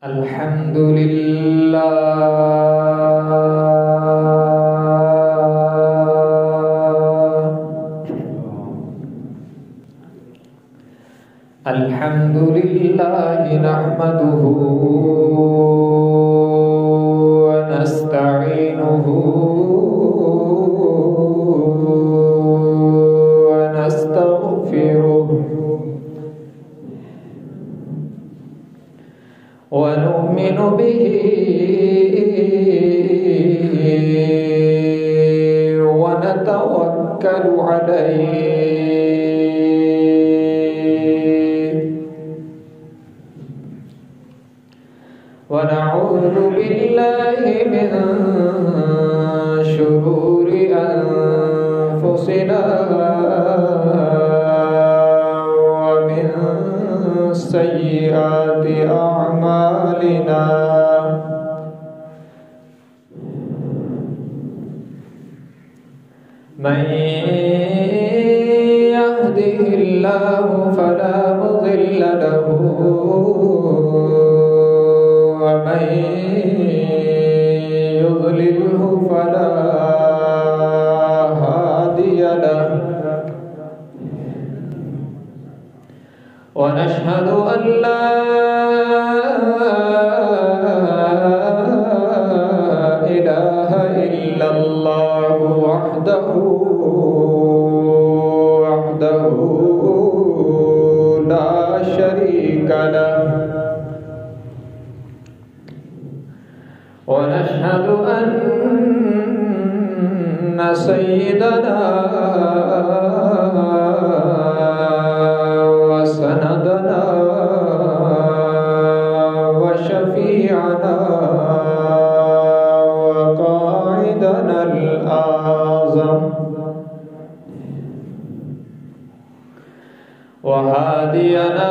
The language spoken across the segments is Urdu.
الحمد لله الحمد لله نحمده ونستعينه ونستغفره ونؤمن به ونتوكل عليه ونعوذ بالله من شرور أنفسنا ومن سيئات أعمالنا من يهده الله فلا مضل له ومن يضلله فلا هادي له ونشهد أن لا إله إلا الله وحده لا شريك له ونشهد أن سيدنا وسندنا وشفيعنا وقائدنا الأعظم وهادينا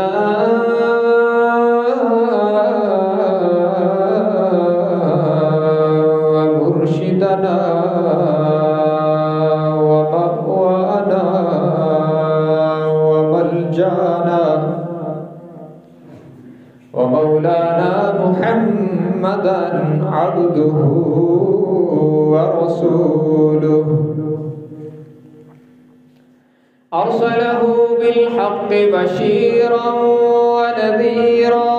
ومرشدنا ومأوانا وملجانا ومولانا محمدا عبده ورسوله أرسله بالحق بشيرا ونذيرا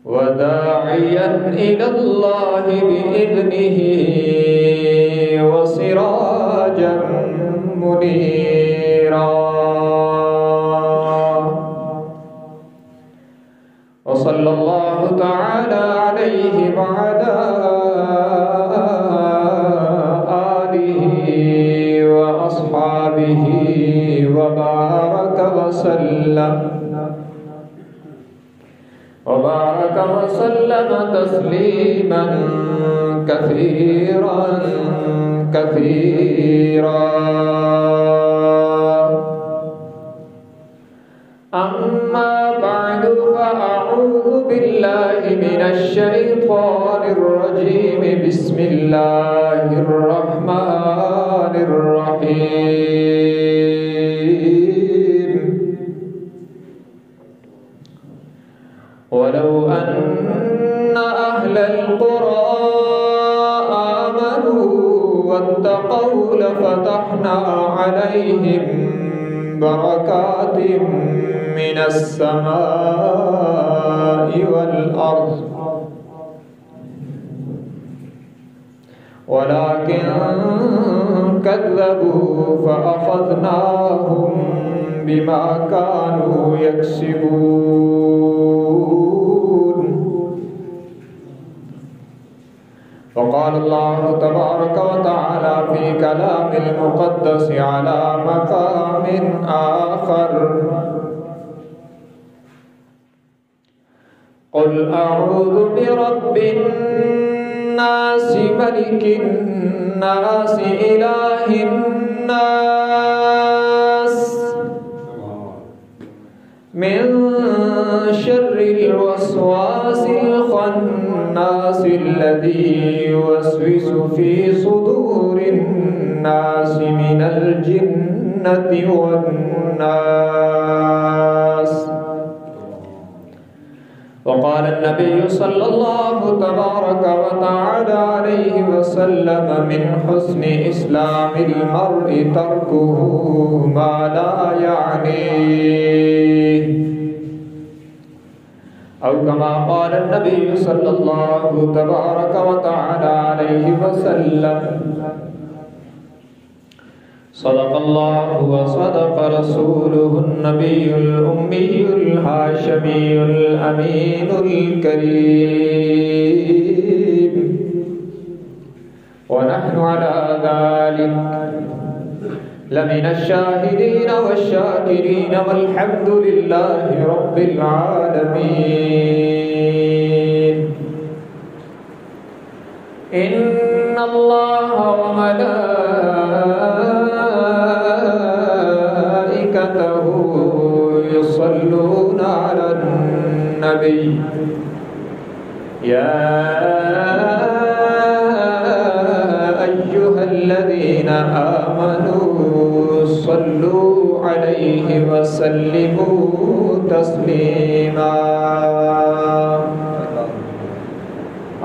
وداعيا إلى الله بإذنه وسراجا منيرا وصلى الله تعالى عليه وعلى آله وأصحابه وبارك وسلم تسليما كثيرا أما بعد فأعوذ بالله من الشيطان الرجيم بسم الله الرحمن الرحيم ولو أن أهل القرى آمنوا واتقوا لفتحنا عليهم بركات من السماء والأرض ولكن كذبوا فأخذناهم بما كانوا يكسبون وقال الله تبارك وتعالى في كلام المقدس على مقام آخر قل أعوذ برب الناس ملك الناس إله الناس من شر الوسواس الخناس الذي يوسوس في صدور الناس من الجنة والناس. النبي صلى الله تبارك وتعالى عليه وسلم من حسن إسلام المرء تركه ما لا يعنيه أو كما قال النبي صلى الله تبارك وتعالى عليه وسلم صدق الله وصدق رسوله النبي الأمي الهاشمي الأمين الكريم ونحن على ذلك لمن الشاهدين والشاكرين والحمد لله رب العالمين إن الله وملائكته يصلون على النبي يا أيها الذين آمنوا صلوا عليه وسلموا تسليما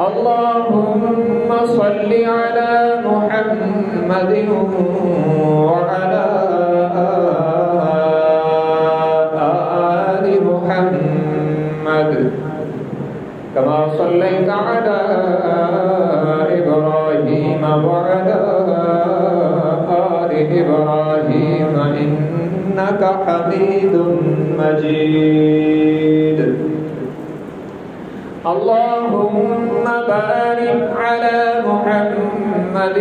اللهم صل على محمد وعلى آل محمد كما صليت على إبراهيم وعلى آل إبراهيم إنك حميد مجيد اللهم بارك على محمد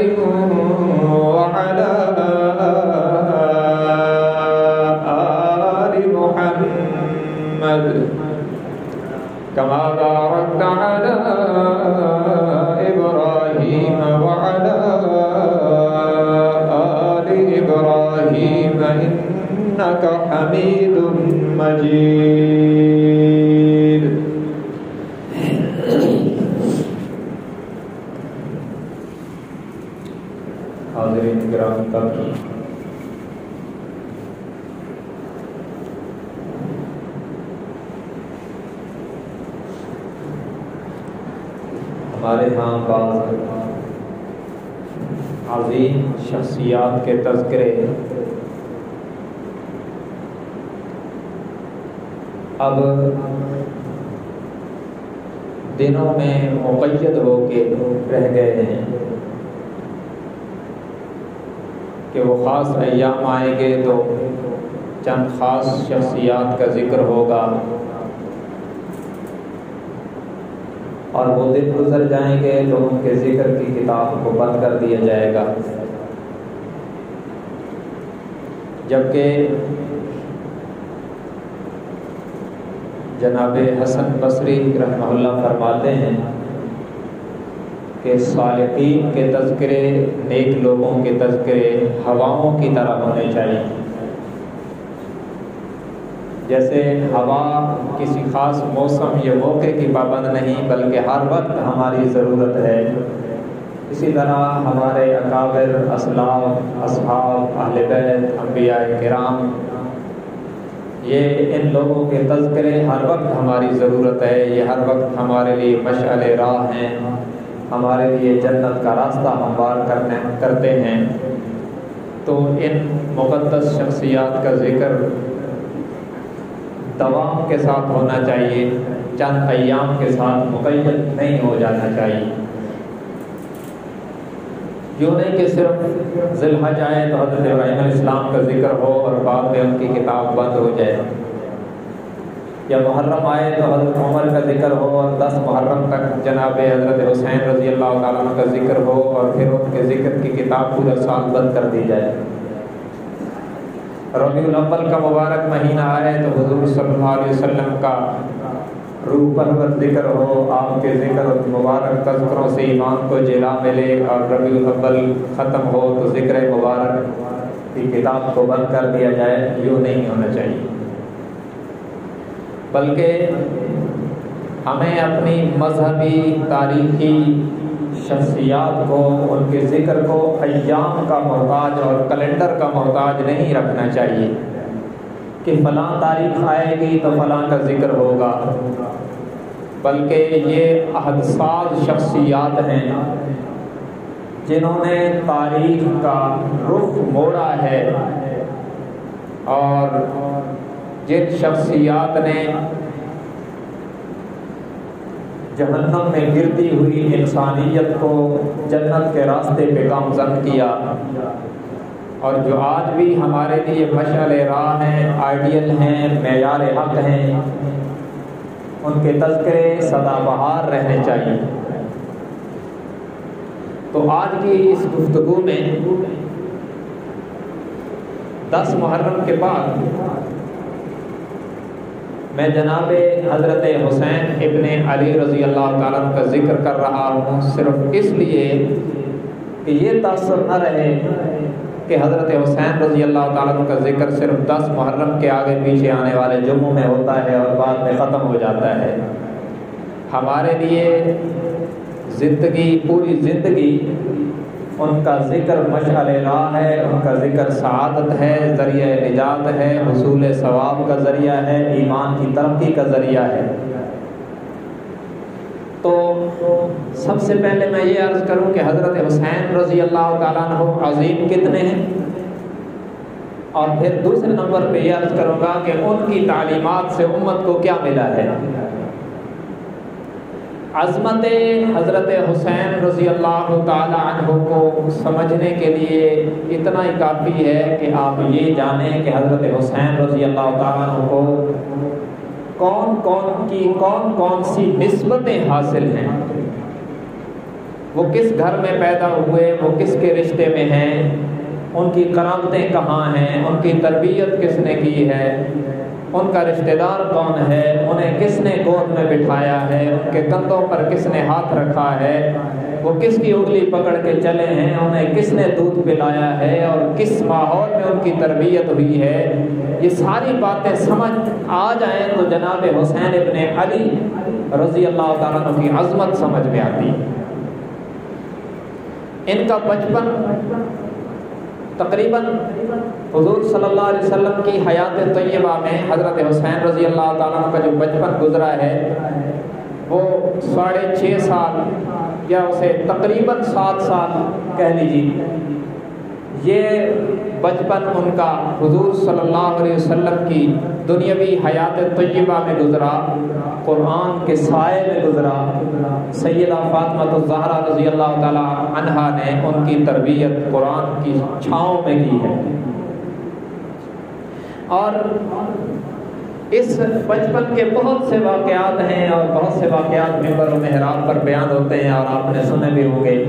وعلى آل محمد كما باركت على إبراهيم وعلى آل إبراهيم إنك حميد مجيد حاضرین کرام قدر، ہمارے ہاں بعض عظیم شخصیات کے تذکرے اب دنوں میں مقید ہو کے رہ گئے ہیں کہ وہ خاص ایام آئیں گے تو چند خاص شخصیات کا ذکر ہوگا اور وہ دن گزر جائیں گے تو ان کے ذکر کی کتاب کو بند کر دیا جائے گا، جبکہ جناب حسن بصری رحمہ اللہ فرماتے ہیں کہ صالحین کے تذکرے، نیک لوگوں کے تذکرے ہواؤں کی طرح ہونے چاہیے۔ جیسے ہوا کسی خاص موسم یا موقع کی پابند نہیں بلکہ ہر وقت ہماری ضرورت ہے، اسی طرح ہمارے اکابر، اسلاف، اصحاب، اہل بیت، انبیاء کرام، یہ ان لوگوں کے تذکرے ہر وقت ہماری ضرورت ہے، یہ ہر وقت ہمارے لیے مشعل راہ ہیں، ہمارے لیے جنت کا راستہ ہموار کرتے ہیں۔ تو ان مقدس شخصیات کا ذکر دوام کے ساتھ ہونا چاہیے، چند ایام کے ساتھ مقید نہیں ہو جانا چاہیے۔ یوں نہیں کہ صرف ذی الحج آئے تو حضرت ابراہیم علیہ السلام کا ذکر ہو اور بعد میں ان کی کتاب بند ہو جائے، یا محرم آئے تو حضرت عمر کا ذکر ہو اور 10 محرم تک جناب حضرت حسین رضی اللہ تعالیٰ عنہ کا ذکر ہو اور پھر ان کے ذکر کی کتاب پورا سال بند کر دی جائے۔ ربیع الاول کا مبارک مہینہ آئے تو حضور صلی اللہ علیہ وسلم کا روح پرور ذکر ہو، آپ کے ذکر مبارک تذکروں سے ایمان کو جلا ملے، اور ربیع الاول ختم ہو تو ذکر مبارک کی کتاب کو بند کر دیا جائے، یوں نہیں ہونا چاہیے۔ بلکہ ہمیں اپنی مذہبی تاریخی شخصیات کو، ان کے ذکر کو ایام کا محتاج اور کیلنڈر کا محتاج نہیں رکھنا چاہیے کہ فلاں تاریخ آئے گی تو فلاں کا ذکر ہوگا، بلکہ یہ عہدساز شخصیات ہیں جنہوں نے تاریخ کا رخ موڑا ہے، اور جن شخصیات نے جہنم میں گرتی ہوئی انسانیت کو جنت کے راستے پہ گامزن کیا، اور جو آج بھی ہمارے لیے مشعل راہ ہیں، آئیڈیل ہیں، معیار حق ہیں، ان کے تذکرے سدا بہار رہنے چاہیے۔ تو آج کی اس گفتگو میں 10 محرم کے بعد میں جناب حضرت حسین ابن علی رضی اللہ تعالیٰ عنہ کا ذکر کر رہا ہوں، صرف اس لیے کہ یہ تاثر نہ رہے کہ حضرت حسین رضی اللہ تعالیٰ عنہ کا ذکر صرف 10 محرم کے آگے پیچھے آنے والے جمعوں میں ہوتا ہے اور بعد میں ختم ہو جاتا ہے۔ ہمارے لیے زندگی، پوری زندگی ان کا ذکر مشعل راہ ہے، ان کا ذکر سعادت ہے، ذریعہ نجات ہے، حصول ثواب کا ذریعہ ہے، ایمان کی ترقی کا ذریعہ ہے۔ تو سب سے پہلے میں یہ عرض کروں کہ حضرت حسین رضی اللہ تعالیٰ عنہ عظیم کتنے ہیں، اور پھر دوسرے نمبر پہ یہ عرض کروں گا کہ ان کی تعلیمات سے امت کو کیا ملا ہے۔ عظمت حضرت حسین رضی اللہ تعالی عنہ کو سمجھنے کے لیے اتنا ہی کافی ہے کہ آپ یہ جانیں کہ حضرت حسین رضی اللہ تعالی عنہ کو کون کون سی نسبتیں حاصل ہیں، وہ کس گھر میں پیدا ہوئے، وہ کس کے رشتے میں ہیں، ان کی قرابتیں کہاں ہیں، ان کی تربیت کس نے کی ہے، ان کا رشتہ دار کون ہے، انہیں کس نے گود میں بٹھایا ہے، ان کے کندھوں پر کس نے ہاتھ رکھا ہے، وہ کس کی انگلی پکڑ کے چلے ہیں، انہیں کس نے دودھ پلایا ہے، اور کس ماحول میں ان کی تربیت ہوئی ہے، یہ ساری باتیں سمجھ آ جائیں تو جناب حسین ابن علی رضی اللہ تعالیٰ عنہ کی عظمت سمجھ میں آتی۔ ان کا بچپن تقریباً حضور صلی اللہ علیہ وسلم کی حیات طیبہ میں حضرت حسین رضی اللہ تعالیٰ عنہ کا جو بچپن گزرا ہے وہ 6.5 سال یا اسے تقریباً 7 سال کہہ لیجیے، یہ بچپن ان کا حضور صلی اللہ علیہ وسلم کی دنیاوی حیات طیبہ میں گزرا، قرآن کے سائے میں گزرا۔ سیدہ فاطمہ الزہرا رضی اللہ تعالی عنہا نے ان کی تربیت قرآن کی چھاؤں میں کی ہے، اور اس بچپن کے بہت سے واقعات ہیں، اور بہت سے واقعات منبر و محراب پر بیان ہوتے ہیں اور آپ نے سنے بھی ہوں گے۔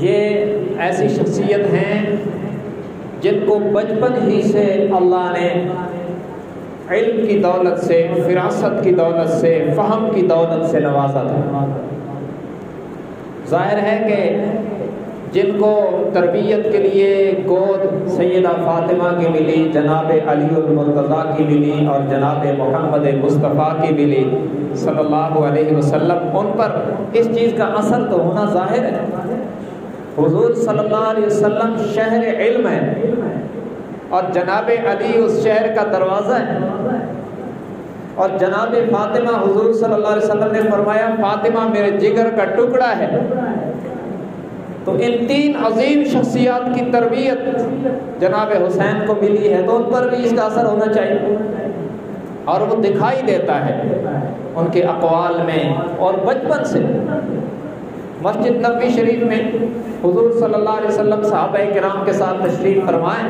یہ ایسی شخصیت ہیں جن کو بچپن ہی سے اللہ نے علم کی دولت سے، فراست کی دولت سے، فہم کی دولت سے نوازا تھا۔ ظاہر ہے کہ جن کو تربیت کے لیے گود سیدہ فاطمہ کی ملی، جناب علی المرتضیٰ کی ملی، اور جناب محمد مصطفیٰ کی ملی صلی اللہ علیہ وسلم، ان پر اس چیز کا اثر تو ہونا ظاہر ہے۔ حضور صلی اللہ علیہ وسلم شہر علم ہے، اور جناب علی اس شہر کا دروازہ ہے، اور جناب فاطمہ حضور صلی اللہ علیہ وسلم نے فرمایا فاطمہ میرے جگر کا ٹکڑا ہے۔ تو ان 3 عظیم شخصیات کی تربیت جناب حسین کو ملی ہے، تو ان پر بھی اس کا اثر ہونا چاہیے، اور وہ دکھائی دیتا ہے ان کے اقوال میں۔ اور بچپن سے مسجد نبوی شریف میں حضور صلی اللہ علیہ وسلم صحابہ کرام کے ساتھ تشریف فرمائے،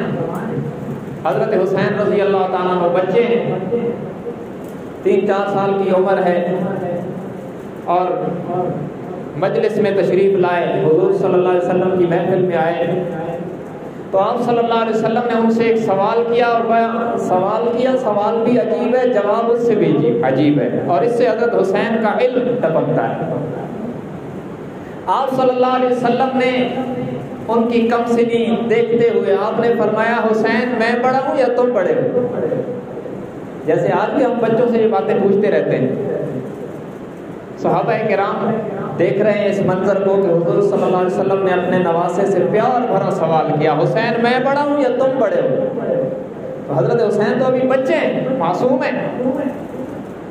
حضرت حسین رضی اللہ تعالیٰ عنہ بچے ہیں، 3-4 سال کی عمر ہے، اور مجلس میں تشریف لائے، حضور صلی اللہ علیہ وسلم کی محفل میں آئے، تو آپ صلی اللہ علیہ وسلم نے ان سے ایک سوال کیا، اور سوال بھی عجیب ہے، جواب اس سے بھی عجیب ہے، اور اس سے حضرت حسین کا علم ٹپکتا ہے۔ آپ صلی اللہ علیہ وسلم نے ان کی کم سنی دیکھتے ہوئے آپ نے فرمایا حسین میں بڑا ہوں یا تم بڑے ہو؟ جیسے آج بھی ہم بچوں سے یہ باتیں پوچھتے رہتے ہیں۔ صحابہ کرام دیکھ رہے ہیں اس منظر کو کہ حضور صلی اللہ علیہ وسلم نے اپنے نواسے سے پیار بھرا سوال کیا، حسین میں بڑا ہوں یا تم بڑے ہو؟ تو حضرت حسین تو ابھی بچے ہیں، معصوم ہیں،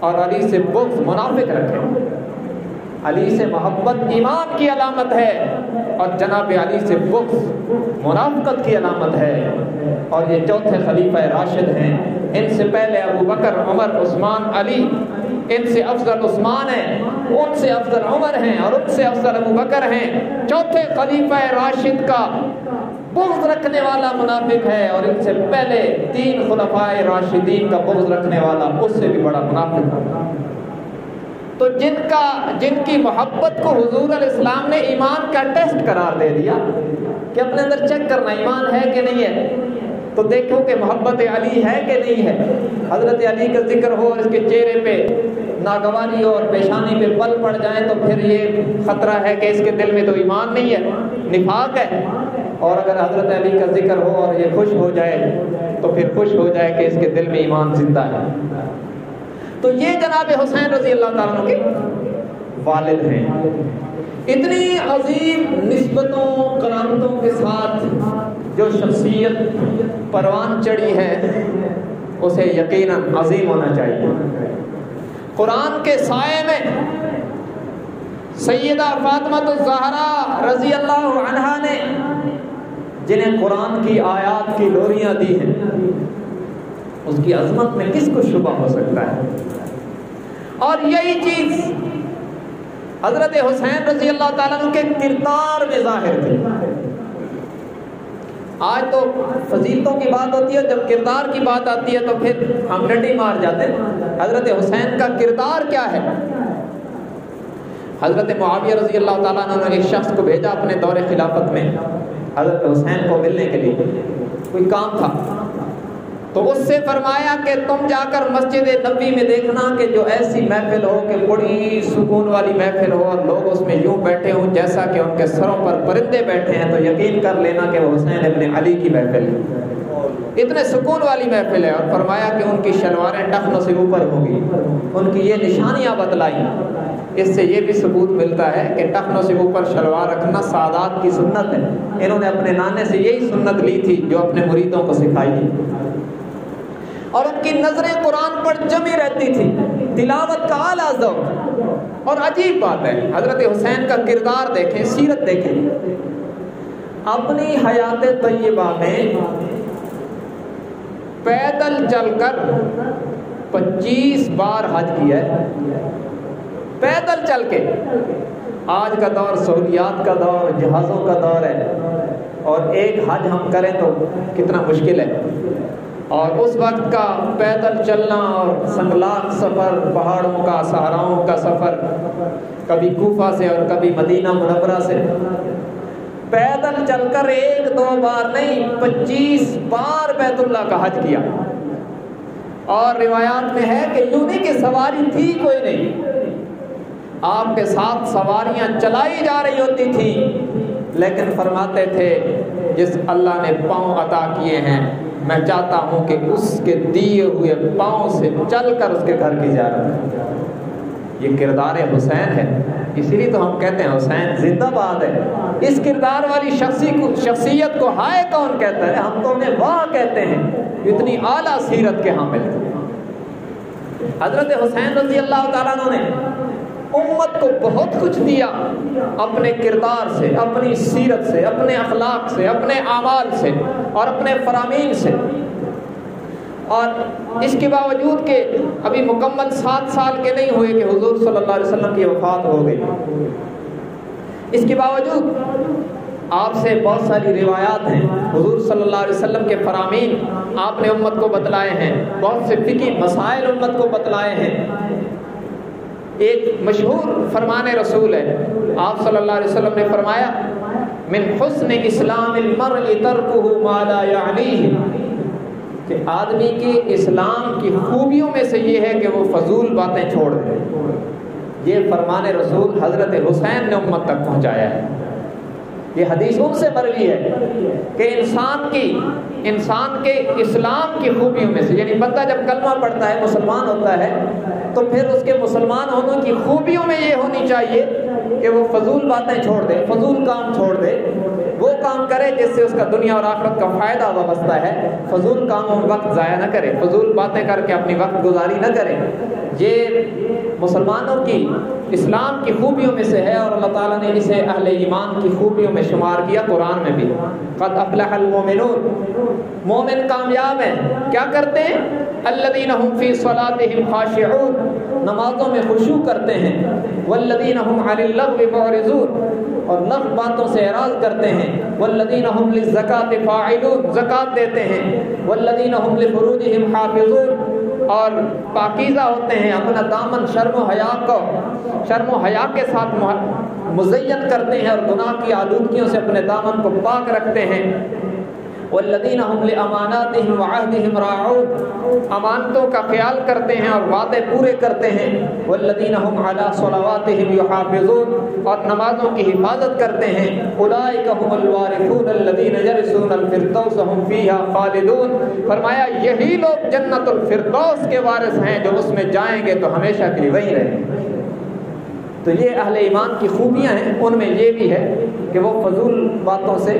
اور علی سے بغض منافق رکھے۔ علی سے محبت ایمان کی علامت ہے اور جناب علی سے بغض منافقت کی علامت ہے۔ اور یہ چوتھے خلیفہ راشد ہیں، ان سے پہلے ابو بکر، عمر، عثمان، علی، ان سے افضل عثمان ہیں، ان سے افضل عمر ہیں، اور ان سے افضل ابو بکر ہیں۔ چوتھے خلیفہ راشد کا بغض رکھنے والا منافق ہے، اور ان سے پہلے 3 خلفائے راشدین کا بغض رکھنے والا اس سے بھی بڑا منافق ہے۔ تو جن کی محبت کو حضور علیہ السلام نے ایمان کا ٹیسٹ قرار دے دیا کہ اپنے اندر چیک کرنا ایمان ہے کہ نہیں ہے، تو دیکھو کہ محبت علی ہے کہ نہیں ہے۔ حضرت علی کا ذکر ہو اور اس کے چہرے پہ ناگواری ہو اور پیشانی پہ بل پڑ جائیں تو پھر یہ خطرہ ہے کہ اس کے دل میں تو ایمان نہیں ہے، نفاق ہے۔ اور اگر حضرت علی کا ذکر ہو اور یہ خوش ہو جائے تو پھر خوش ہو جائے کہ اس کے دل میں ایمان زندہ ہے۔ تو یہ جناب حسین رضی اللہ تعالیٰ عنہ کے والد ہیں۔ اتنی عظیم نسبتوں کرامتوں کے ساتھ جو شخصیت پروان چڑھی ہے اسے یقیناً عظیم ہونا چاہیے۔ قرآن کے سائے میں سیدہ فاطمہ الزہرا رضی اللہ عنہا نے جنہیں قرآن کی آیات کی لوریاں دی ہیں، اس کی عظمت میں کس کو شبہ ہو سکتا ہے؟ اور یہی چیز حضرت حسین رضی اللہ تعالیٰ عنہ کے کردار میں ظاہر تھی۔ آج تو فضیلتوں کی بات ہوتی ہے، جب کردار کی بات آتی ہے تو پھر ہم ڈنڈی مار جاتے ہیں۔ حضرت حسین کا کردار کیا ہے؟ حضرت معاویہ رضی اللہ تعالیٰ عنہ نے ایک شخص کو بھیجا اپنے دور خلافت میں حضرت حسین کو ملنے کے لیے، کوئی کام تھا، تو اس سے فرمایا کہ تم جا کر مسجد نبوی میں دیکھنا کہ جو ایسی محفل ہو کہ بڑی سکون والی محفل ہو اور لوگ اس میں یوں بیٹھے ہوں جیسا کہ ان کے سروں پر پرندے بیٹھے ہیں، تو یقین کر لینا کہ وہ حسین ابن علی کی محفل ہے، اتنے سکون والی محفل ہے۔ اور فرمایا کہ ان کی شلواریں ٹخنوں سے اوپر ہوں گی، ان کی یہ نشانیاں بتلائیں۔ اس سے یہ بھی ثبوت ملتا ہے کہ ٹخنوں سے اوپر شلوار رکھنا سادات کی سنت ہے۔ انہوں نے اپنے نانے سے یہی سنت لی تھی جو اپنے مریدوں کو سکھائی تھی، اور ان کی نظریں قرآن پر جمی رہتی تھی، تلاوت کا اعلیٰ ذوق۔ اور عجیب بات ہے، حضرت حسین کا کردار دیکھیں، سیرت دیکھیں، اپنی حیات طیبہ میں پیدل چل کر 25 بار حج کیا ہے، پیدل چل کے۔ آج کا دور سہولیات کا دور، جہازوں کا دور ہے، اور ایک حج ہم کریں تو کتنا مشکل ہے، اور اس وقت کا پیدل چلنا اور سنگلاخ سفر، پہاڑوں کا، صحراؤں کا سفر، کبھی کوفہ سے اور کبھی مدینہ منورہ سے، پیدل چل کر 1-2 بار نہیں 25 بار بیت اللہ کا حج کیا۔ اور روایات میں ہے کہ یوں نہیں کہ سواری تھی کوئی نہیں، آپ کے ساتھ سواریاں چلائی جا رہی ہوتی تھی، لیکن فرماتے تھے جس اللہ نے پاؤں عطا کیے ہیں میں چاہتا ہوں کہ اس کے دیے ہوئے پاؤں سے چل کر اس کے گھر کی زیارت۔ یہ کردار حسین ہے، اسی لیے تو ہم کہتے ہیں حسین زندہ باد ہے۔ اس کردار والی شخصیت کو ہائے کون کہتا ہے؟ ہم تو انہیں واہ کہتے ہیں، اتنی اعلیٰ سیرت کے حامل تھے۔ حضرت حسین رضی اللہ تعالیٰ عنہ نے امت کو بہت کچھ دیا اپنے کردار سے، اپنی سیرت سے، اپنے اخلاق سے، اپنے اعمال سے اور اپنے فرامین سے۔ اور اس کے باوجود کہ ابھی مکمل 7 سال کے نہیں ہوئے کہ حضور صلی اللہ علیہ وسلم کی وفات ہو گئی، اس کے باوجود آپ سے بہت ساری روایات ہیں، حضور صلی اللہ علیہ وسلم کے فرامین آپ نے امت کو بتلائے ہیں، بہت سے فقہی مسائل امت کو بتلائے ہیں۔ ایک مشہور فرمان رسول ہے، آپ صلی اللہ علیہ وسلم نے فرمایا من حسن اسلام المرء ترکہ ما لا یعنیہ، کہ آدمی کی اسلام کی خوبیوں میں سے یہ ہے کہ وہ فضول باتیں چھوڑ دے۔ یہ فرمان رسول حضرت حسین نے امت تک پہنچایا ہے۔ یہ حدیث ان سے مروی ہے کہ انسان کے اسلام کی خوبیوں میں سے، یعنی بندہ جب کلمہ پڑھتا ہے، مسلمان ہوتا ہے، تو پھر اس کے مسلمان ہونے کی خوبیوں میں یہ ہونی چاہیے کہ وہ فضول باتیں چھوڑ دے، فضول کام چھوڑ دے، وہ کام کرے جس سے اس کا دنیا اور آخرت کا فائدہ وابستہ ہے. فضول کاموں میں وقت ضائع نہ کرے, فضول باتیں کر کے اپنی وقت گزاری نہ کرے. یہ مسلمانوں کی اسلام کی خوبیوں میں سے ہے, اور اللہ تعالیٰ نے اسے اہل ایمان کی خوبیوں میں شمار کیا قرآن میں بھی. قد افلح المؤمنون, مومن کامیاب ہیں. کیا کرتے ہیں؟ الذین هم فی صلاتهم خاشعون, نمازوں میں خشوع کرتے ہیں. والذین هم عن اللغو معرضون, اور لغو باتوں سے اعراض کرتے ہیں. والذین هم للزکاۃ فاعلون, زکات دیتے ہیں. والذین هم لفروجهم حافظون, اور پاکیزہ ہوتے ہیں, اپنا دامن شرم و حیا کے ساتھ مزین کرتے ہیں, اور گناہ کی آلودگیوں سے اپنے دامن کو پاک رکھتے ہیں. والذین هم لاماناتهم وعهدهم راعون, امانتوں کا خیال کرتے ہیں اور وعدے پورے کرتے ہیں. والذین هم علی صلواتهم یحافظون, اور نمازوں کی حفاظت کرتے ہیں. اولئک هم الوارثون الذین یرثون الفردوس هم فیها خالدون, فرمایا یہی لوگ جنت الفردوس کے وارث ہیں جو اس میں جائیں گے تو ہمیشہ کے لیے وہیں رہیں گے. تو یہ اہل ایمان کی خوبیاں ہیں. ان میں یہ بھی ہے کہ وہ فضول باتوں سے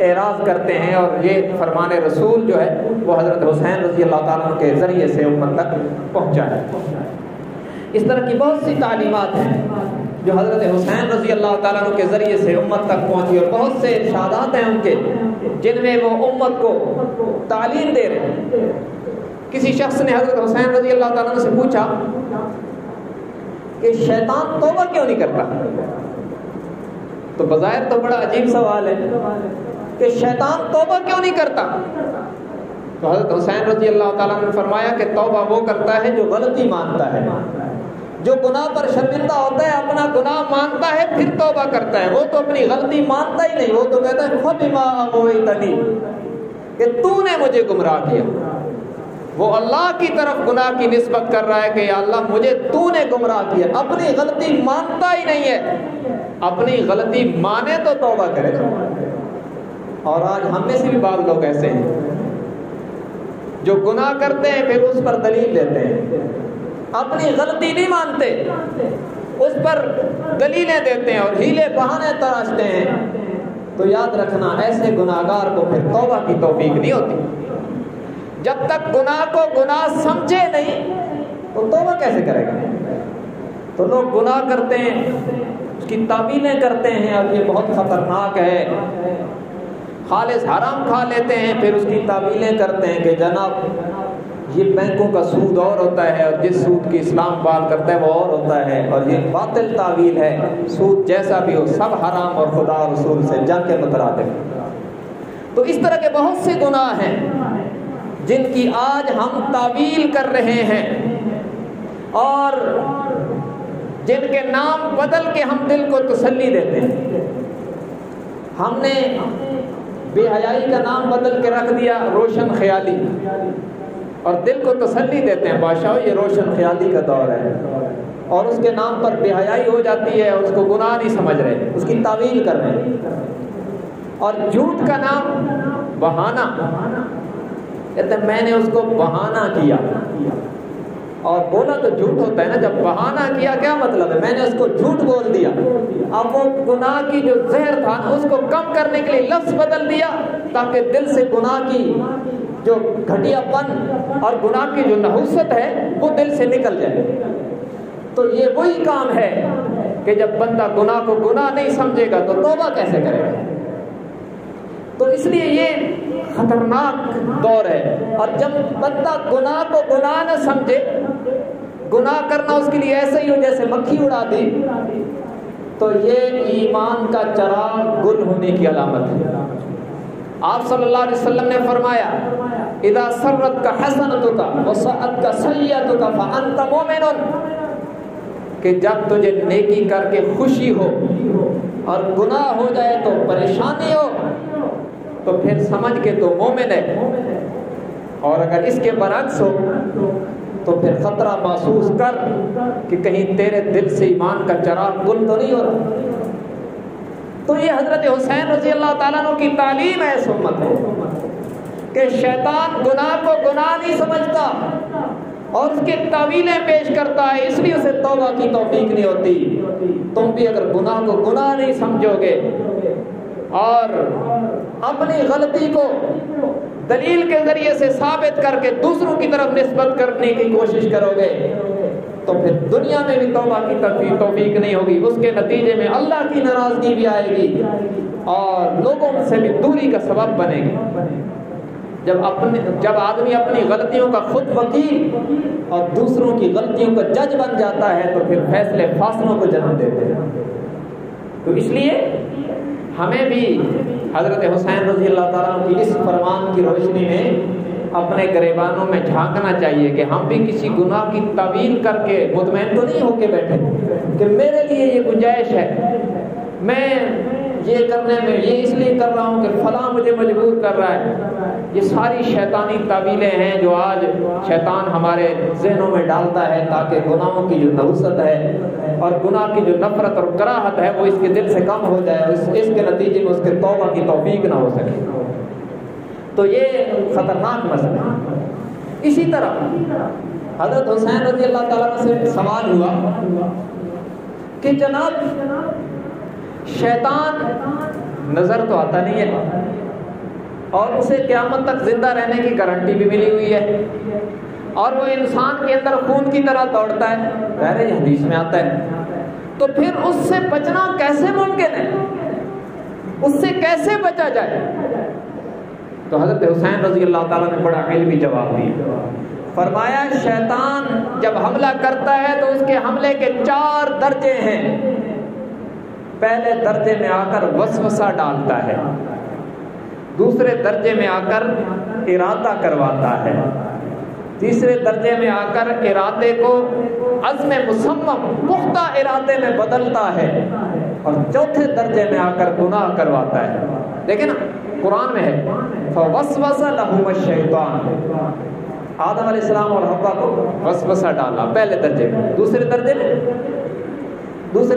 اعراض کرتے ہیں, اور یہ فرمان رسول جو ہے وہ حضرت حسین رضی اللہ تعالیٰ کے ذریعے سے امت تک پہنچا ہے. اس طرح کی بہت سی تعلیمات ہیں جو حضرت حسین رضی اللہ تعالیٰ کے ذریعے سے امت تک پہنچی, اور بہت سے ارشادات ہیں ان کے جن میں وہ امت کو تعلیم دے رہے ہیں. کسی شخص نے حضرت حسین رضی اللہ تعالیٰ سے پوچھا کہ شیطان توبہ کیوں نہیں کرتا؟ تو بظاہر تو بڑا عجیب سوال ہے کہ شیطان توبہ کیوں نہیں کرتا. تو حضرت حسین رضی اللہ تعالیٰ نے فرمایا کہ توبہ وہ کرتا ہے جو غلطی مانتا ہے, جو گناہ پر شرمندہ ہوتا ہے, اپنا گناہ مانتا ہے پھر توبہ کرتا ہے. وہ تو اپنی غلطی مانتا ہی نہیں, وہ تو کہتا ہے فبما اغویتنی, کہ تو نے مجھے گمراہ کیا. وہ اللہ کی طرف گناہ کی نسبت کر رہا ہے کہ یا اللہ مجھے تو نے گمراہ کیا. اپنی غلطی مانتا ہی نہیں ہے. اپنی غلطی مانے تو توبہ کرے. اور آج ہم میں سے بھی بعض لوگ ایسے ہیں جو گناہ کرتے ہیں پھر اس پر دلیل دیتے ہیں, اپنی غلطی نہیں مانتے, اس پر دلیلیں دیتے ہیں اور ہیلے بہانے تراشتے ہیں. تو یاد رکھنا ایسے گناہگار کو پھر توبہ کی توفیق نہیں ہوتی. جب تک گناہ کو گناہ سمجھے نہیں تو توبہ کیسے کرے گا؟ تو لوگ گناہ کرتے ہیں, اس کی تعویلیں کرتے ہیں, اور یہ بہت خطرناک ہے. خالص حرام کھا لیتے ہیں, پھر اس کی تعویلیں کرتے ہیں کہ جناب یہ بینکوں کا سود اور ہوتا ہے, اور جس سود کی اسلام بات کرتا ہے وہ اور ہوتا ہے, اور یہ باطل تعویل ہے. سود جیسا بھی ہو سب حرام, اور خدا رسول سے جنگ کے مترادف. تو اس طرح کے بہت سے گناہ ہیں جن کی آج ہم تعویل کر رہے ہیں, اور جن کے نام بدل کے ہم دل کو تسلی دیتے ہیں. ہم نے بے حیائی کا نام بدل کے رکھ دیا روشن خیالی, اور دل کو تسلی دیتے ہیں بادشاہ یہ روشن خیالی کا دور ہے, اور اس کے نام پر بے حیائی ہو جاتی ہے, اور اس کو گناہ نہیں سمجھ رہے, اس کی تعویل کر رہے ہیں. اور جھوٹ کا نام بہانہ, کہتے ہیں میں نے اس کو بہانہ کیا, اور بولا تو جھوٹ ہوتا ہے نا. جب بہانہ کیا کیا مطلب ہے؟ میں نے اس کو جھوٹ بول دیا. اب وہ گناہ کی جو زہر تھا اس کو کم کرنے کے لیے لفظ بدل دیا تاکہ دل سے گناہ کی جو گھٹیا پن اور گناہ کی جو نحوست ہے وہ دل سے نکل جائے. تو یہ وہی کام ہے کہ جب بندہ گناہ کو گناہ نہیں سمجھے گا تو توبہ کیسے کرے گا؟ تو اس لیے یہ خطرناک دور ہے. اور جب بندہ گناہ کو گناہ نہ سمجھے, گناہ کرنا اس کے لیے ایسے ہی ہو جیسے مکھی اڑا دی, تو یہ ایمان کا چراغ گل ہونے کی علامت ہے. آپ صلی اللہ علیہ وسلم نے فرمایا اذا سرت کا حسنتک وساءت کا سیئتک فانت مؤمن, کہ جب تجھے نیکی کر کے خوشی ہو اور گناہ ہو جائے تو پریشانی ہو تو پھر سمجھ کے تو مومن ہے. اور اگر اس کے برعکس ہو تو پھر خطرہ محسوس کر کہ کہیں تیرے دل سے ایمان کا چراغ گل تو نہیں ہو رہا. تو یہ حضرت حسین رضی اللہ تعالیٰ عنہ کی تعلیم ہے اس امت میں کہ شیطان گناہ کو گناہ نہیں سمجھتا اور اس کے تعویلیں پیش کرتا ہے, اس لیے اسے توبہ کی توفیق نہیں ہوتی. تم بھی اگر گناہ کو گناہ نہیں سمجھو گے اور اپنی غلطی کو دلیل کے ذریعے سے ثابت کر کے دوسروں کی طرف نسبت کرنے کی کوشش کرو گے تو پھر دنیا میں بھی توبہ کی توفیق نہیں ہوگی، اس کے نتیجے میں اللہ کی ناراضگی بھی آئے گی اور لوگوں سے بھی دوری کا سبب بنے گی۔ جب آدمی اپنی غلطیوں کا خود وکیل اور دوسروں کی غلطیوں کا جج بن جاتا ہے تو پھر فیصلے فاصلوں کو جنم دیتے ہیں۔ تو اس لیے ہمیں بھی حضرت حسین رضی اللہ تعالیٰ عنہ کی اس فرمان کی روشنی میں اپنے گریبانوں میں جھانکنا چاہیے کہ ہم بھی کسی گناہ کی تعویل کر کے مطمئن تو نہیں ہو کے بیٹھے کہ میرے لیے یہ گنجائش ہے، میں یہ کرنے میں یہ اس لیے کر رہا ہوں کہ فلاں مجھے مجبور کر رہا ہے۔ یہ ساری شیطانی تعویلیں ہیں جو آج شیطان ہمارے ذہنوں میں ڈالتا ہے تاکہ گناہوں کی جو نحوست ہے اور گناہ کی جو نفرت اور کراہت ہے وہ اس کے دل سے کم ہو جائے اور اس کے نتیجے میں اس کے توبہ کی توفیق نہ ہو سکے۔ تو یہ خطرناک مسئلہ ہے۔ اسی طرح حضرت حسین رضی اللہ تعالیٰ عنہ سے سوال ہوا کہ جناب شیطان نظر تو آتا نہیں ہے اور اسے قیامت تک زندہ رہنے کی گارنٹی بھی ملی ہوئی ہے اور وہ انسان کے اندر خون کی طرح دوڑتا ہے، ظاہر ہے حدیث میں آتا ہے، تو پھر اس سے بچنا کیسے ممکن ہے؟ اس سے کیسے بچا جائے؟ تو حضرت حسین رضی اللہ تعالیٰ نے بڑا علمی جواب دیا، فرمایا شیطان جب حملہ کرتا ہے تو اس کے حملے کے 4 درجے ہیں۔ پہلے درجے میں آ کر وسوسہ ڈالتا ہے، دوسرے درجے میں آ کر ارادہ کرواتا ہے، تیسرے درجے میں آ کر ارادے کو عزم مصمم پختہ ارادے میں بدلتا ہے اور چوتھے درجے میں آ کر گناہ کرواتا ہے۔ دیکھیں نا قرآن میں ہے فوسوس لہم الشیطان، آدم علیہ السلام اور حوا کو وسوسہ ڈالا پہلے درجے میں، دوسرے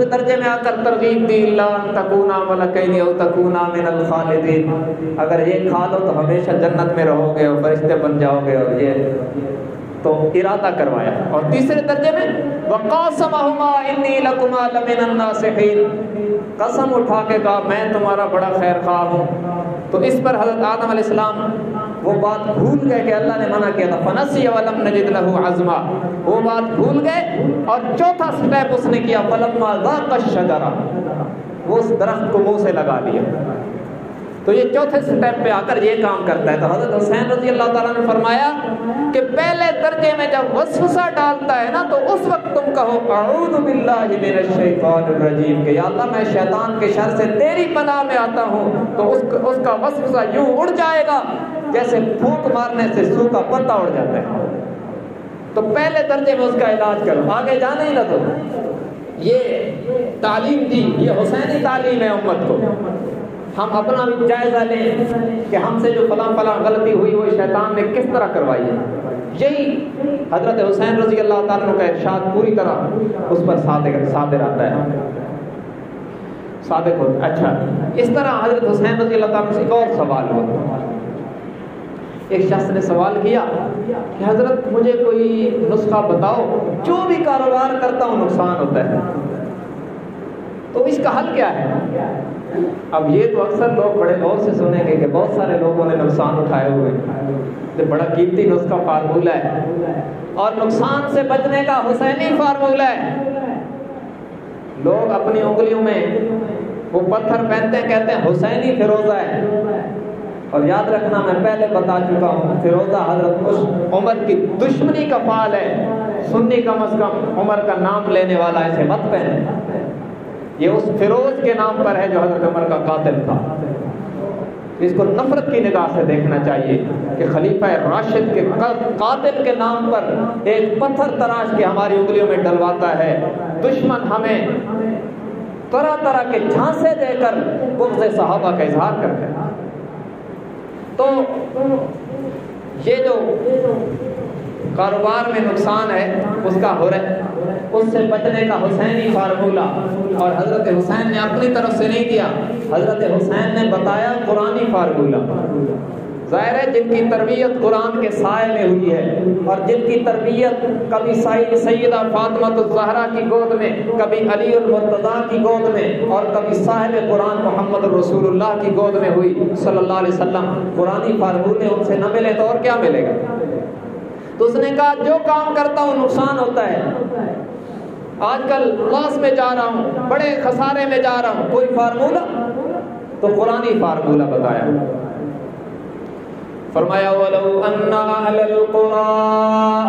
درجے میں آ کر ترغیب دی لن تکونا ملکین او تکونا من الخالدین، اگر یہ کھا لو تو ہمیشہ جنت میں رہو گے اور فرشتے بن جاؤ گے، اور یہ تو ارادہ کروایا۔ اور تیسرے درجے میں وقاسمہما انی لکما لمن الناصحین، قسم اٹھا کے کہا میں تمہارا بڑا خیر خواہ ہوں۔ تو اس پر حضرت آدم علیہ السلام وہ بات بھول گئے کہ اللہ نے منع کیا تھا فنسی ولم نجد له عزما، وہ بات بھول گئے اور چوتھا سٹیپ اس نے کیا فلما ذاق الشجرہ، وہ اس درخت کو منہ سے لگا لیا۔ تو یہ چوتھے سٹیپ پہ آ کر یہ کام کرتا ہے۔ تو حضرت حسین رضی اللہ تعالیٰ نے فرمایا کہ پہلے درجے میں جب وسوسہ ڈالتا ہے نا تو اس وقت تم کہو اعوذ باللہ من الشیطان الرجیم کہ یا اللہ میں شیطان کے شر سے تیری پناہ میں آتا ہوں، تو اس کا وسوسہ یوں اڑ جائے گا جیسے پھونک مارنے سے سوکھا پتا اڑ جاتا ہے۔ تو پہلے درجے میں اس کا علاج کرو، آگے جانے ہی نہ دو۔ یہ تعلیم دی، یہ حسینی تعلیم ہے امت کو۔ ہم اپنا بھی جائزہ لیں کہ ہم سے جو فلاں غلطی ہوئی وہ شیطان نے کس طرح کروائی ہے۔ یہی حضرت حسین رضی اللہ تعالیٰ عنہ کا ارشاد پوری طرح اس پر صادر آتا ہے، صادق ہوتا ہے۔ اچھا، اس طرح حضرت حسین رضی اللہ تعالیٰ عنہ سے ایک اور سوال ہوا۔ ایک شخص نے سوال کیا کہ حضرت مجھے کوئی نسخہ بتاؤ، جو بھی کاروبار کرتا ہوں نقصان ہوتا ہے، تو اس کا حل کیا ہے؟ اب یہ تو اکثر لوگ بڑے غور سے سنیں گے کہ بہت سارے لوگوں نے نقصان اٹھائے ہوئے، یہ بڑا قیمتی نسخہ فارمولہ ہے اور نقصان سے بچنے کا حسینی فارمولہ ہے۔ لوگ اپنی انگلیوں میں وہ پتھر پہنتے ہیں، کہتے ہیں حسینی فیروزہ ہے، اور یاد رکھنا میں پہلے بتا چکا ہوں فیروزہ حضرت عمر کی دشمنی کا فعال ہے، سنی کم از کم عمر کا نام لینے والا ایسے مت پہنے، یہ اس فیروز کے نام پر ہے جو حضرت عمر کا قاتل تھا۔ اس کو نفرت کی نگاہ سے دیکھنا چاہیے کہ خلیفہ راشد کے قاتل کے نام پر ایک پتھر تراش کے ہماری انگلیوں میں ڈلواتا ہے۔ دشمن ہمیں طرح طرح کے جھانسے دے کر بغض صحابہ کا اظہار کرتے ہیں۔ تو یہ جو کاروبار میں نقصان ہے اس کا ہو رہا ہے، اس سے بچنے کا حسینی فارمولہ، اور حضرت حسین نے اپنی طرف سے نہیں دیا، حضرت حسین نے بتایا قرآنی فارمولہ۔ ظاہر ہے جن کی تربیت قرآن کے سائے میں ہوئی ہے اور جن کی تربیت کبھی سیدہ فاطمہ الزہرا کی گود میں، کبھی علی المرتضیٰ کی گود میں اور کبھی صاحب قرآن محمد رسول اللہ کی گود میں ہوئی صلی اللہ علیہ وسلم، قرآنی فارمولے ان سے نہ ملے تو اور کیا ملے گا؟ تو اس نے کہا جو کام کرتا ہوں نقصان ہوتا ہے، آج کل لاس میں جا رہا ہوں، بڑے خسارے میں جا رہا ہوں، کوئی فارمولہ؟ تو قرآنی فارمولہ بتایا، فرمایا وَلَوْ أَنَّ أَهْلَ الْقُرَىٰ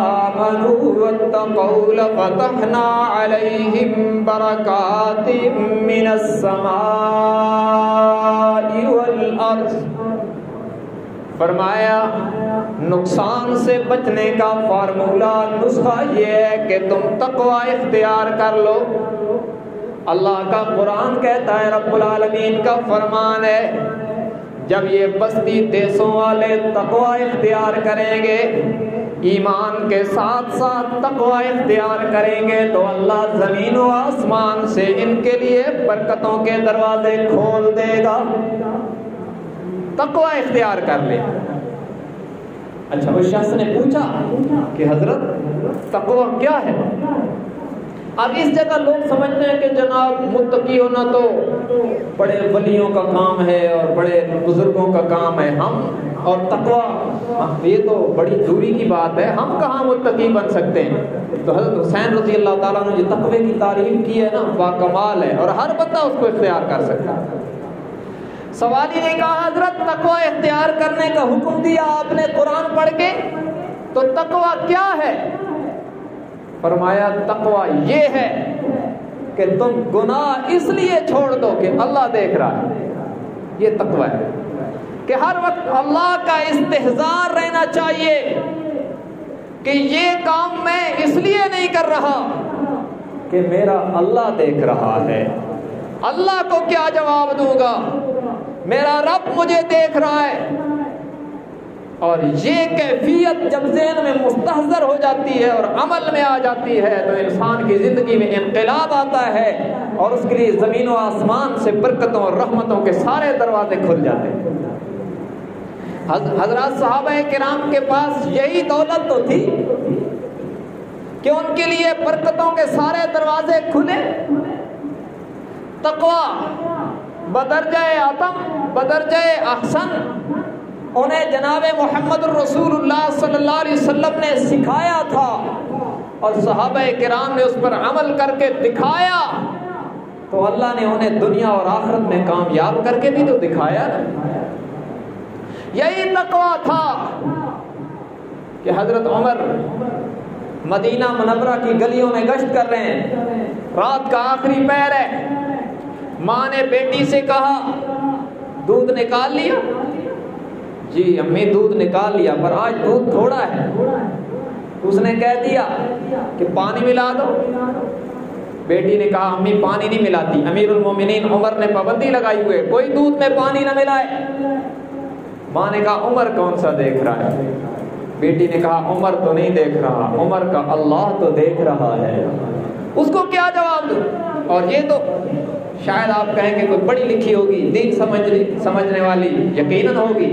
آمَنُوا وَاتَّقَوْا لَفَتَحْنَا عَلَيْهِمْ بَرَكَاتٍ مِّنَ السَّمَاءِ وَالْأَرْضِ۔ فرمایا نقصان سے بچنے کا فارمولہ، نسخہ یہ ہے کہ تم تقوی اختیار کر لو۔ اللہ کا قرآن کہتا ہے، رب العالمین کا فرمان ہے، جب یہ بستی دیسوں والے تقوی اختیار کریں گے، ایمان کے ساتھ ساتھ تقوی اختیار کریں گے، تو اللہ زمین و آسمان سے ان کے لیے برکتوں کے دروازے کھول دے گا۔ تقوی اختیار کر لے۔ اچھا، اس شخص نے پوچھا کہ حضرت تقوی کیا ہے؟ اب اس جگہ لوگ سمجھتے ہیں کہ جناب متقی ہونا تو بڑے ولیوں کا کام ہے اور بڑے بزرگوں کا کام ہے، ہم اور تقوی یہ تو بڑی دوری کی بات ہے، ہم کہاں متقی بن سکتے ہیں؟ تو حضرت حسین رضی اللہ تعالیٰ نے جو تقوی کی تعریف کی ہے نا، باکمال ہے اور ہر بندہ اس کو اختیار کر سکتا ہے۔ سوالی نے کہا حضرت تقوی اختیار کرنے کا حکم دیا آپ نے قرآن پڑھ کے، تو تقوی کیا ہے؟ فرمایا تقوی یہ ہے کہ تم گناہ اس لیے چھوڑ دو کہ اللہ دیکھ رہا ہے۔ یہ تقوی ہے کہ ہر وقت اللہ کا استحضار رہنا چاہیے کہ یہ کام میں اس لیے نہیں کر رہا کہ میرا اللہ دیکھ رہا ہے، اللہ کو کیا جواب دوں گا، میرا رب مجھے دیکھ رہا ہے۔ اور یہ کیفیت جب ذہن میں مستحضر ہو جاتی ہے اور عمل میں آ جاتی ہے تو انسان کی زندگی میں انقلاب آتا ہے اور اس کے لیے زمین و آسمان سے برکتوں اور رحمتوں کے سارے دروازے کھل جاتے ہیں۔ حضرات صحابہ کرام کے پاس یہی دولت تو تھی کہ ان کے لیے برکتوں کے سارے دروازے کھلے۔ تقوی بدرجہ عتم بدرجہ احسن انہیں جناب محمد الرسول اللہ صلی اللہ علیہ وسلم نے سکھایا تھا اور صحابہ کرام نے اس پر عمل کر کے دکھایا، تو اللہ نے انہیں دنیا اور آخرت میں کامیاب کر کے بھی تو دکھایا۔ یہی تقوی تھا کہ حضرت عمر مدینہ منورہ کی گلیوں میں گشت کر رہے ہیں، رات کا آخری پہر ہے، ماں نے بیٹی سے کہا دودھ نکال لیا؟ جی امی دودھ نکال لیا پر آج دودھ تھوڑا ہے۔ اس نے کہہ دیا کہ پانی ملا دو۔ بیٹی نے کہا امی پانی نہیں ملاتی، امیر المومنین عمر نے پابندی لگائی ہوئے کوئی دودھ میں پانی نہ ملائے۔ ماں نے کہا عمر کون سا دیکھ رہا ہے؟ بیٹی نے کہا عمر تو نہیں دیکھ رہا، عمر کا اللہ تو دیکھ رہا ہے، اس کو کیا جواب دوں؟ اور یہ تو شاید آپ کہیں کہ کوئی پڑھی لکھی ہوگی، دین سمجھنے والی یقیناً ہوگی۔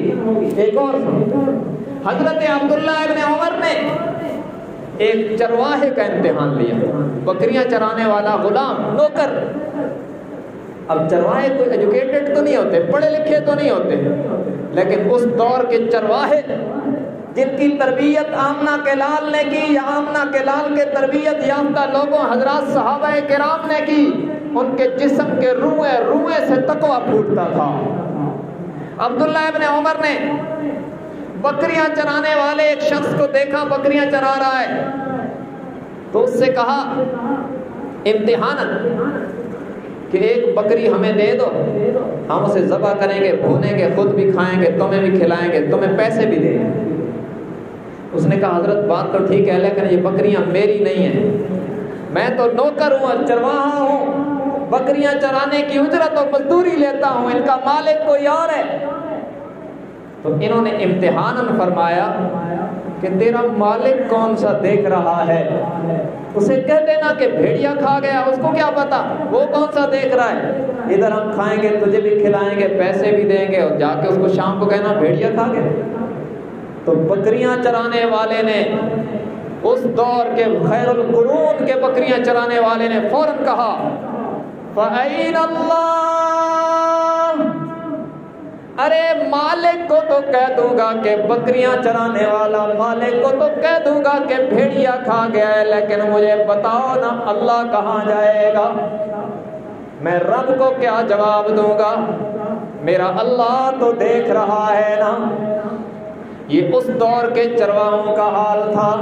ایک اور حضرت عبداللہ ابن عمر نے ایک چرواہے کا امتحان لیا، بکریاں چرانے والا غلام نوکر۔ اب چرواہے کوئی ایجوکیٹڈ تو نہیں ہوتے، پڑھے لکھے تو نہیں ہوتے، لیکن اس دور کے چرواہے جن کی تربیت آمنہ کے لال نے کی یا آمنہ کے لال کے تربیت یافتہ لوگوں حضرات صحابہ کرام نے کی، ان کے جسم کے روئے سے تقوی پھوٹتا تھا۔ عبداللہ ابن عمر نے بکریاں چرانے والے ایک شخص کو دیکھا بکریاں چرا رہا ہے، تو اس سے کہا امتحاناً کہ ایک بکری ہمیں دے دو، ہم اسے ذبح کریں گے، بھونیں گے، خود بھی کھائیں گے، تمہیں بھی کھلائیں گے، تمہیں پیسے بھی دیں گے۔ اس نے کہا حضرت بات تو ٹھیک ہے لیکن یہ بکریاں میری نہیں ہیں، میں تو نوکر ہوں، چرواہا ہوں، بکریاں چرانے کی اجرت اور مزدوری لیتا ہوں، ان کا مالک کوئی اور ہے۔ تو انہوں نے امتحاناً فرمایا کہ تیرا مالک کون سا دیکھ رہا ہے؟ اسے کہہ دینا کہ بھیڑیا کھا گیا، اس کو کیا پتا وہ کون سا دیکھ رہا ہے، ادھر ہم کھائیں گے، تجھے بھی کھلائیں گے، پیسے بھی دیں گے، اور جا کے اس کو شام کو کہنا بھیڑیا کھا گیا۔ تو بکریاں چرانے والے نے، اس دور کے خیر القرون کے بکریاں چرانے والے نے فوراً کہا فَأَيْنَ اللَّهُ، ارے مالک کو تو کہہ دوں گا کہ بکریاں چرانے والا، مالک کو تو کہہ دوں گا کہ بھیڑیا کھا گیا ہے، لیکن مجھے بتاؤ نا اللہ کہاں جائے گا؟ میں رب کو کیا جواب دوں گا؟ میرا اللہ تو دیکھ رہا ہے نا۔ یہ اس دور کے چرواہوں کا حال تھا،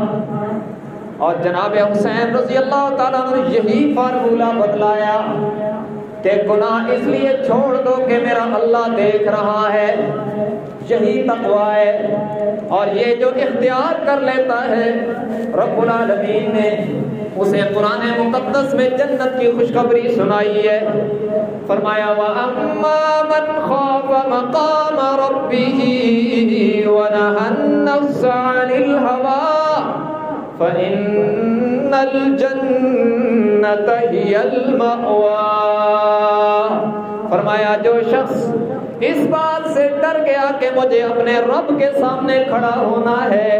اور جناب حسین رضی اللہ تعالیٰ نے یہی فارمولہ بتلایا کہ گناہ اس لیے چھوڑ دو کہ میرا اللہ دیکھ رہا ہے، یہی تقویٰ ہے۔ اور یہ جو اختیار کر لیتا ہے رب العالمین نے اسے قرآن مقدس میں جنت کی خوشخبری سنائی ہے۔ فرمایا وَأَمَّا مَنْ خَافَ مَقَامَ رَبِّهِ وَنَهَى النَّفْسَ عَنِ الْهَوَىٰ فَإِنَّ الْجَنَّةَ هِيَ الْمَأْوَىٰ۔ فرمایا جو شخص اس بات سے ڈر گیا کہ مجھے اپنے رب کے سامنے کھڑا ہونا ہے،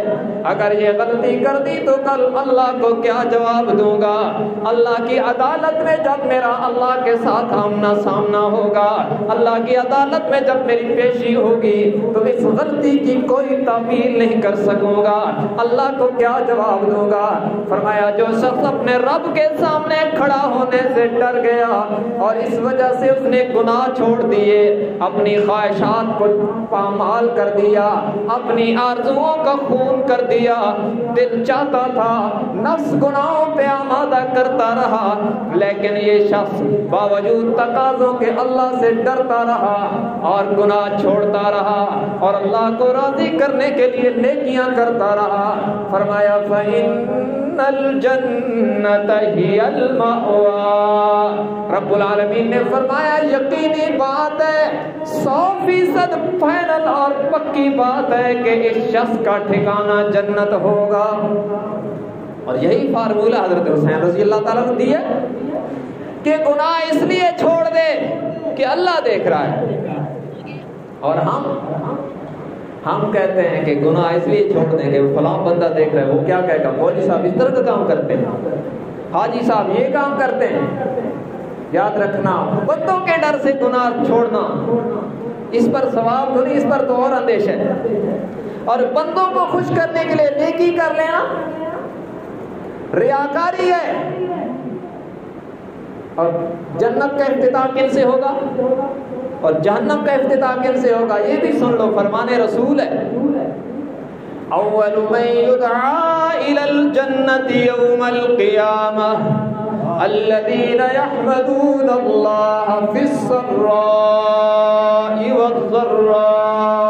اگر یہ غلطی کر دی تو کل اللہ کو کیا جواب دوں گا؟ اللہ کی عدالت میں جب میرا اللہ کے ساتھ آمنا سامنا ہوگا، اللہ کی عدالت میں جب میری پیشی ہوگی تو اس غلطی کی کوئی تعمیل نہیں کر سکوں گا، اللہ کو کیا جواب دوں گا؟ فرمایا جو شخص اپنے رب کے سامنے کھڑا ہونے سے ڈر گیا اور اس وجہ سے اس نے گناہ چھوڑ دیے، اپنی خواہشات کو پامال کر دیا، اپنی آرزوؤں کا خون کر دیا، دل چاہتا تھا، نفس گناہوں پہ آمادہ کرتا رہا، لیکن یہ شخص باوجود تقاضوں کے اللہ سے ڈرتا رہا اور گناہ چھوڑتا رہا اور اللہ کو راضی کرنے کے لیے نیکیاں کرتا رہا۔ فرمایا فَإِنَّ الْجَنَّةَ هِيَ الْمَأْوَىٰ۔ رب العالمین نے فرمایا یقینی بات ہے، 100% فائنل اور پکی بات ہے کہ اس شخص کا ٹھکانہ جنت ہوگا۔ اور یہی فارمولہ حضرت حسین رضی اللہ تعالیٰ نے دیا کہ گناہ اس لیے چھوڑ دے کہ اللہ دیکھ رہا ہے، اور ہم کہتے ہیں کہ گناہ اس لیے چھوڑ دیں کہ فلاں بندہ دیکھ رہا ہے، وہ کیا کہے گا، مولوی صاحب اس طرح کا کام کرتے ہیں، حاجی صاحب یہ کام کرتے ہیں۔ یاد رکھنا، بندوں کے ڈر سے گناہ چھوڑنا، اس پر ثواب تو نہیں، اس پر تو اور اندیش ہے، اور بندوں کو خوش کرنے کے لیے نیکی کر لینا ریاکاری ہے۔ اور جنت کا افتتاح کن سے ہوگا اور جہنم کا افتتاح کن سے ہوگا؟ یہ بھی سن لو، فرمان رسول ہے اول من يدعى الى الجنة يوم القيامة الذين يحمدون الله في السراء والضراء۔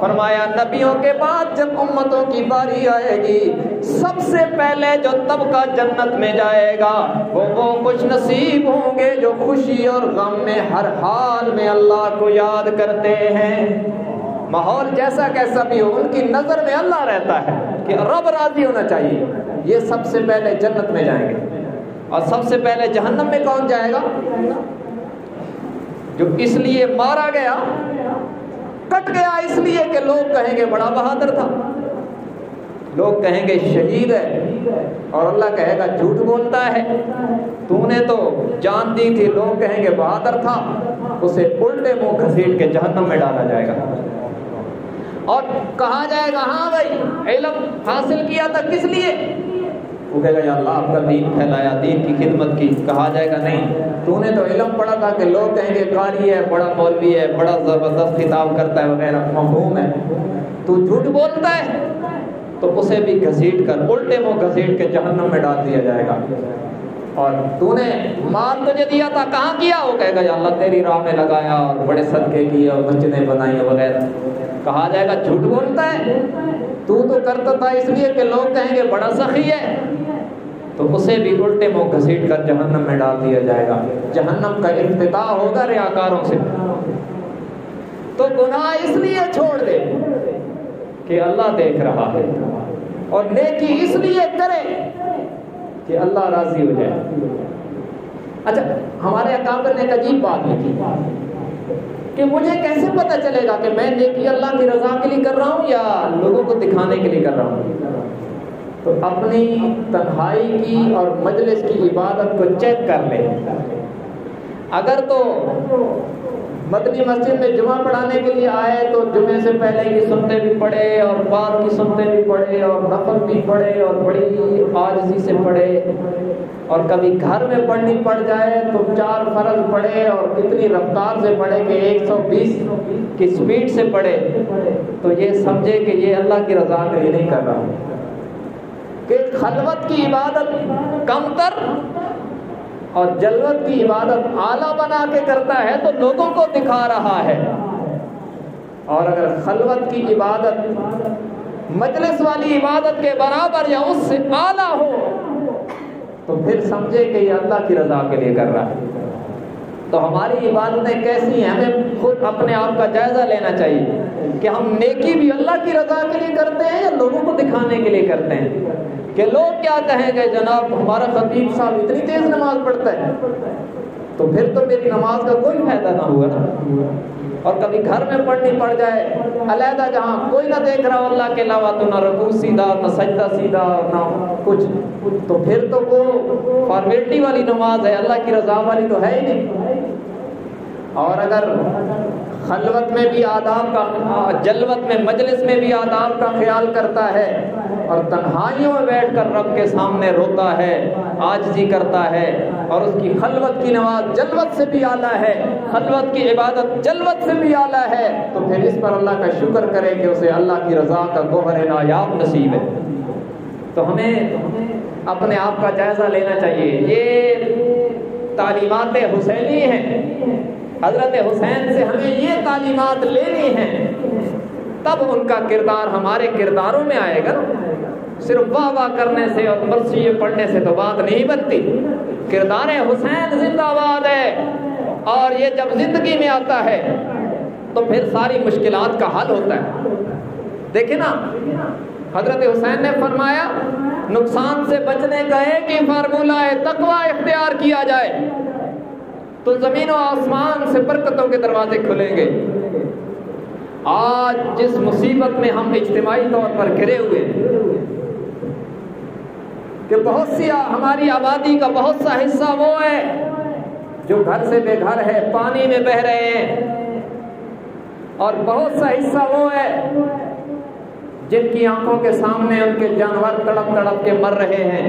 فرمایا نبیوں کے بعد جب امتوں کی باری آئے گی، سب سے پہلے جو طبقہ جنت میں جائے گا وہ خوش نصیب ہوں گے جو خوشی اور غم میں ہر حال میں اللہ کو یاد کرتے ہیں۔ ماحول جیسا کیسا بھی ہو، ان کی نظر میں اللہ رہتا ہے کہ رب راضی ہونا چاہیے۔ یہ سب سے پہلے جنت میں جائیں گے، اور سب سے پہلے جہنم میں کون جائے گا؟ جو اس لیے مارا گیا، کٹ گیا اس لیے کہ لوگ کہیں گے بڑا بہادر تھا، لوگ کہیں گے شہید ہے، اور اللہ کہے گا جھوٹ بولتا ہے، تو نے تو جان دی تھی، لوگ کہیں گے بہادر تھا، اسے الٹے منہ گھسیٹ کے جہنم میں ڈالا جائے گا، اور کہا جائے گا ہاں بھائی علم حاصل کیا تھا کس لیے؟ وہ کہے گا یا اللہ آپ کا دین پھیلایا، دین کی خدمت کی۔ کہا جائے گا نہیں، تو نے تو علم پڑھا تھا کہ لوگ کہیں گے قاری ہے، بڑا مولوی ہے، بڑا زبردست خطاب کرتا ہے وغیرہ، مفہوم ہے، تو جھوٹ بولتا ہے، تو اسے بھی گھسیٹ کر الٹے منہ گھسیٹ کے جہنم میں ڈال دیا جائے گا۔ اور تو نے مال تجھے دیا تھا کہاں کیا؟ وہ کہے گا یا اللہ تیری راہ میں لگایا اور بڑے صدقے کیے اور مسجدیں بنائی وغیرہ۔ کہا جائے گا جھوٹ بولتا ہے، تو کرتا تھا اس لیے کہ لوگ کہیں گے بڑا سخی ہے، تو اسے بھی الٹے منہ گھسیٹ کر جہنم میں ڈال دیا جائے گا۔ جہنم کا افتتاح ہوگا ریاکاروں سے۔ تو گناہ اس لیے چھوڑ دے کہ اللہ دیکھ رہا ہے، اور نیکی اس لیے کرے کہ اللہ راضی ہو جائے۔ اچھا، ہمارے اکابر نے ایک عجیب بات لکھی، کہ مجھے کیسے پتہ چلے گا کہ میں نیکی اللہ کی رضا کے لیے کر رہا ہوں یا لوگوں کو دکھانے کے لیے کر رہا ہوں؟ تو اپنی تنہائی کی اور مجلس کی عبادت کو چیک کر لے. اگر تو مدنی مسجد میں جمعہ پڑھانے کے لیے آئے تو جمعے سے پہلے کی سنتے بھی پڑھے اور بعد کی سنتے بھی پڑھے اور نفل بھی پڑھے اور بڑی عاجزی سے پڑھے, اور کبھی گھر میں پڑھنی پڑ جائے تو 4 فرض پڑھے اور اتنی رفتار سے پڑھے کہ 120 کی سپیڈ سے پڑھے, تو یہ سمجھے کہ یہ اللہ کی رضا کے لیے نہیں کر رہا. کہ خلوت کی عبادت کم تر اور جلوت کی عبادت اعلیٰ بنا کے کرتا ہے تو لوگوں کو دکھا رہا ہے, اور اگر خلوت کی عبادت مجلس والی عبادت کے برابر یا اس سے اعلیٰ ہو تو پھر سمجھے کہ یہ اللہ کی رضا کے لیے کر رہا ہے. تو ہماری عبادتیں کیسی ہیں, ہمیں خود اپنے آپ کا جائزہ لینا چاہیے کہ ہم نیکی بھی اللہ کی رضا کے لیے کرتے ہیں یا لوگوں کو دکھانے کے لیے کرتے ہیں کہ لوگ کیا کہیں گے جناب ہمارا خطیب صاحب اتنی تیز نماز پڑھتا ہے, تو پھر تو میری نماز کا کوئی فائدہ نہ ہوا نا. اور کبھی گھر میں پڑھنی پڑ جائے علیحدہ جہاں کوئی نہ دیکھ رہا اللہ کے علاوہ, تو نہ رکوع سیدھا نہ سجدہ سیدھا نہ کچھ, تو پھر تو وہ فارمیلٹی والی نماز ہے, اللہ کی رضا والی تو ہے ہی نہیں. اور اگر خلوت میں بھی آداب کا, جلوت میں مجلس میں بھی آداب کا خیال کرتا ہے اور تنہائیوں میں بیٹھ کر رب کے سامنے روتا ہے, عاجزی کرتا ہے, اور اس کی خلوت کی نماز جلوت سے بھی اعلیٰ ہے, خلوت کی عبادت جلوت سے بھی اعلیٰ ہے, تو پھر اس پر اللہ کا شکر کرے کہ اسے اللہ کی رضا کا گوہر نایاب نصیب ہے. تو ہمیں اپنے آپ کا جائزہ لینا چاہیے. یہ تعلیمات حسینی ہیں, حضرت حسین سے ہمیں یہ تعلیمات لینی ہیں, تب ان کا کردار ہمارے کرداروں میں آئے گا. صرف واہ واہ کرنے سے اور مرثیے پڑھنے سے تو بات نہیں بنتی. کردار حسین زندہ باد ہے, اور یہ جب زندگی میں آتا ہے تو پھر ساری مشکلات کا حل ہوتا ہے. دیکھیں نا, حضرت حسین نے فرمایا نقصان سے بچنے کا ایک ہی فارمولہ ہے, تقوی اختیار کیا جائے تو زمین و آسمان سے برکتوں کے دروازے کھلیں گے. آج جس مصیبت میں ہم اجتماعی طور پر گھرے ہوئے کہ بہت سی ہماری آبادی کا بہت سا حصہ وہ ہے جو گھر سے بے گھر ہے, پانی میں بہ رہے ہیں, اور بہت سا حصہ وہ ہے جن کی آنکھوں کے سامنے ان کے جانور تڑپ تڑپ کے مر رہے ہیں.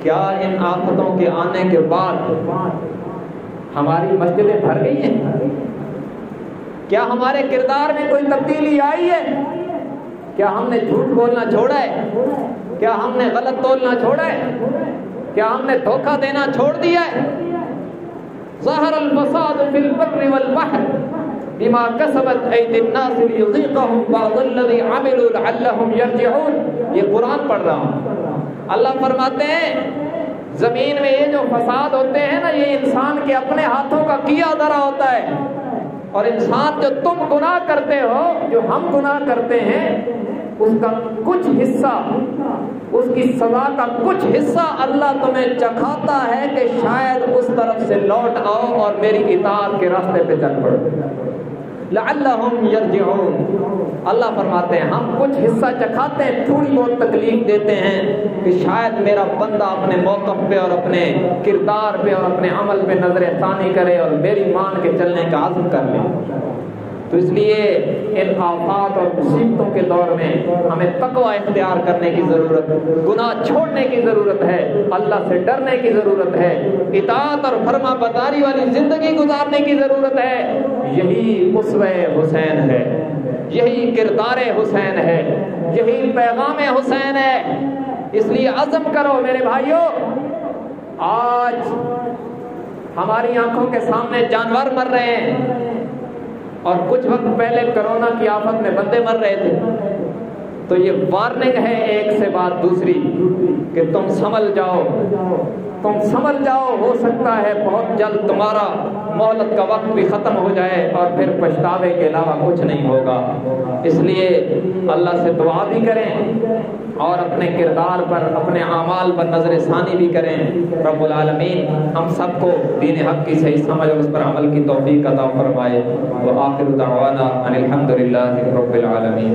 کیا ان آفتوں کے آنے کے بعد ہماری مسجدیں بھر گئی ہیں؟ کیا ہمارے کردار میں کوئی تبدیلی آئی ہے؟ کیا ہم نے جھوٹ بولنا چھوڑا ہے؟ کیا ہم نے غلط تولنا چھوڑا ہے؟ کیا ہم نے دھوکہ دینا چھوڑ دیا ہے؟ ظہر الفساد فی البر والبحر بما کسبت ایدی الناس لیذیقہم بعض الذی عملوا لعلہم یرجعون. یہ قرآن پڑھ رہا ہوں. اللہ فرماتے ہیں زمین میں یہ جو فساد ہوتے ہیں نا, یہ انسان کے اپنے ہاتھوں کا کیا دھرا ہوتا ہے. اور انسان جو تم گناہ کرتے ہو, جو ہم گناہ کرتے ہیں, اس کا کچھ حصہ, اس کی سزا کا کچھ حصہ اللہ تمہیں چکھاتا ہے کہ شاید اس طرف سے لوٹ آؤ اور میری اطاعت کے راستے پہ چل پڑو. لعلہم یرجعون. اللہ فرماتے ہیں ہم کچھ حصہ چکھاتے ہیں, تھوڑی بہت تکلیف دیتے ہیں کہ شاید میرا بندہ اپنے موقف پہ اور اپنے کردار پہ اور اپنے عمل پہ نظر ثانی کرے اور میری مان کے چلنے کا عزم کر لے. تو اس لیے ان آفات اور مصیبتوں کے دور میں ہمیں تقوی اختیار کرنے کی ضرورت, گناہ چھوڑنے کی ضرورت ہے, اللہ سے ڈرنے کی ضرورت ہے, اطاعت اور فرما برداری والی زندگی گزارنے کی ضرورت ہے. یہی اسوہ حسین ہے, یہی کردار حسین ہے, یہی پیغام حسین ہے. اس لیے عزم کرو میرے بھائیوں. آج ہماری آنکھوں کے سامنے جانور مر رہے ہیں, اور کچھ وقت پہلے کرونا کی آفت میں بندے مر رہے تھے. تو یہ وارننگ ہے ایک سے بات دوسری کہ تم سنبھل جاؤ, تم سنبھل جاؤ. ہو سکتا ہے بہت جلد تمہارا مہلت کا وقت بھی ختم ہو جائے اور پھر پچھتاوے کے علاوہ کچھ نہیں ہوگا. اس لیے اللہ سے دعا بھی کریں اور اپنے کردار پر اپنے اعمال پر نظر ثانی بھی کریں۔ رب العالمین ہم سب کو دین حق کی صحیح سمجھ اور اس پر عمل کی توفیق عطا فرمائے۔ وآخر دعوانا ان الحمد للہ رب العالمین۔